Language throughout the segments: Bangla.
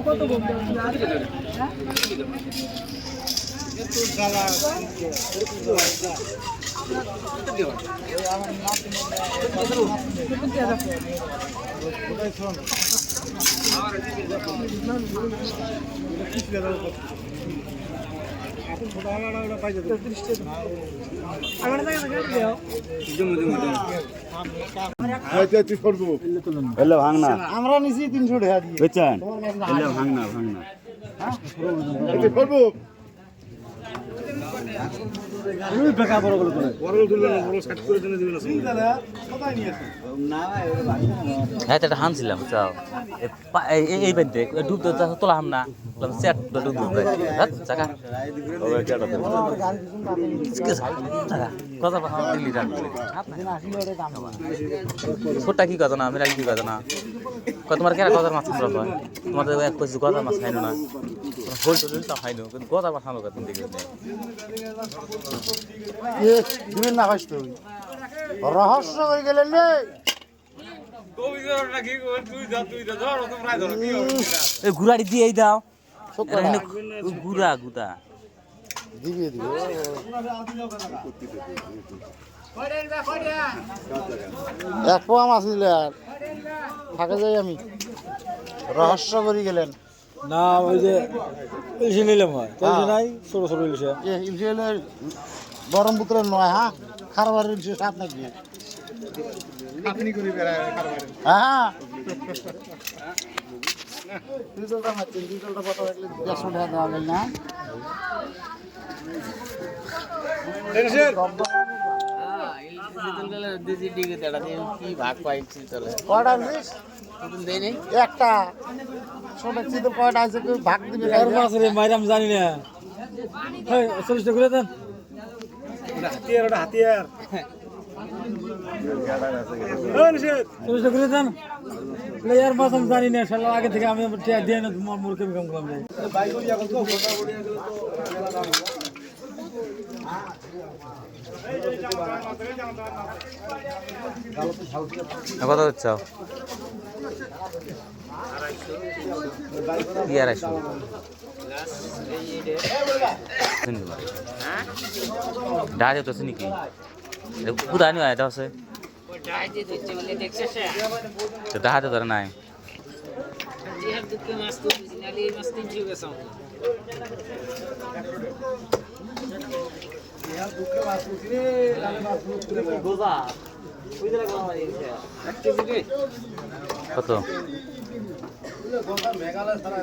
কত বলতে আমরা নিছি 300 টাকা দিয়ে বেচেন ভাঙনা করবো বেকা বড় তুলবে না বড় সেট করে দিবেন না সবাই নিয়ে আসে না হ্যাঁ এটা হামছিলাম চাও এই বাদে ডুবতে তোলা হাম না সেট ডুব হ্যাঁ জায়গা ওই কেটা দেব কথা কথা দিল্লি রাখ ছোটটা কি কথা না আমি রাখি কথা না তোমার কেরা কথার মাছ আমরা হয় তোমাদের এক কইছি কথা মাছ খাইনো না হোল তো দিলটা খাইনো কিন্তু কথা মাছ খানো কথা দেখি এ দিবেন না কষ্ট রহস্য হয়ে গেলেন রে কবিজরটা কি কই তুই যা ধর তোমরা ধর কি এই গুড়াড়ি দিয়েই দাও গুড়া গুদা দিবে এক পোয়া মাছ নিলে আর থাকে যাই আমি রহস্য করে গেলেন না ওই যে ইলিশ নিলাম হয় নাই ছোট ছোট ইলিশ গরম পুত্রের নয় হ্যাঁ খারবারের ইলিশ সাপ নাকি আপনি করে বেড়ায় খারবারের হ্যাঁ ডিজেলটা মারছেন ডিজেলটা কত লাগলে 150 টাকা দেওয়া গেল না কি ভাগ পাইছি চলে কয়টা দিস দেই নাই একটা ছোট চিতল কয়টা আছে কেউ ভাগ দিবে না মাছ রে মাইরাম জানি না এই 40 টাকা করে দেন ওটা হাতিয়ার ওই নিষেধ 40 টাকা করে দেন প্লেয়ার মাছ আমি জানি না শালা আগে থেকে আমি টিয়া দিয়ে না তোমার মুরকে কম কম দেই বাইক করি এখন তো ফটো বড়িয়া গেল তো কত হচ্ছে কি আর আসো ডাজে তো শুনি কি পুরা নি আইতা আছে ডাজে দিচ্ছে বলে দেখছস তো ডাজে ধরে নাই জিহার দুকে মাছ তো অরিজিনালি মাছ 300 গেছাম জিহার দুকে মাছ পুছিরে লালে মাছ পুছিরে গোজা ওই জায়গা গলা মারি গেছে 1 কেজি রে কত গোজা মেঘালয় সারা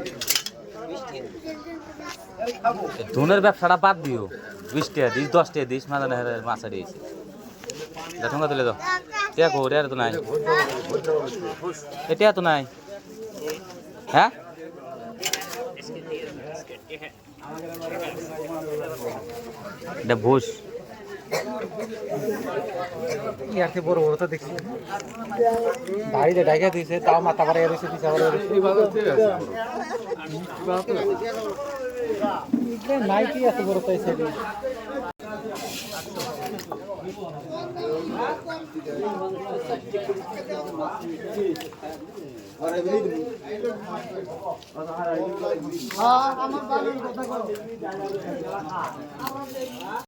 ধুনের ব্যবসাটা বাদ দিও 20 টাকা দিস 10 টাকা দিস মাঝে মাছ দিয়েছে ঠোঙ্গা তুলে দাও দেখো এটা তো নাই এটা তো নাই হ্যাঁ এটা ভোজ ইয়াতে বড় বড় তো দেখছি দাড়িতে ঢাকা দিয়েছে তাও মাথা পারে এসে পিছা পারে নাই কি এত বড় পাইছে আমার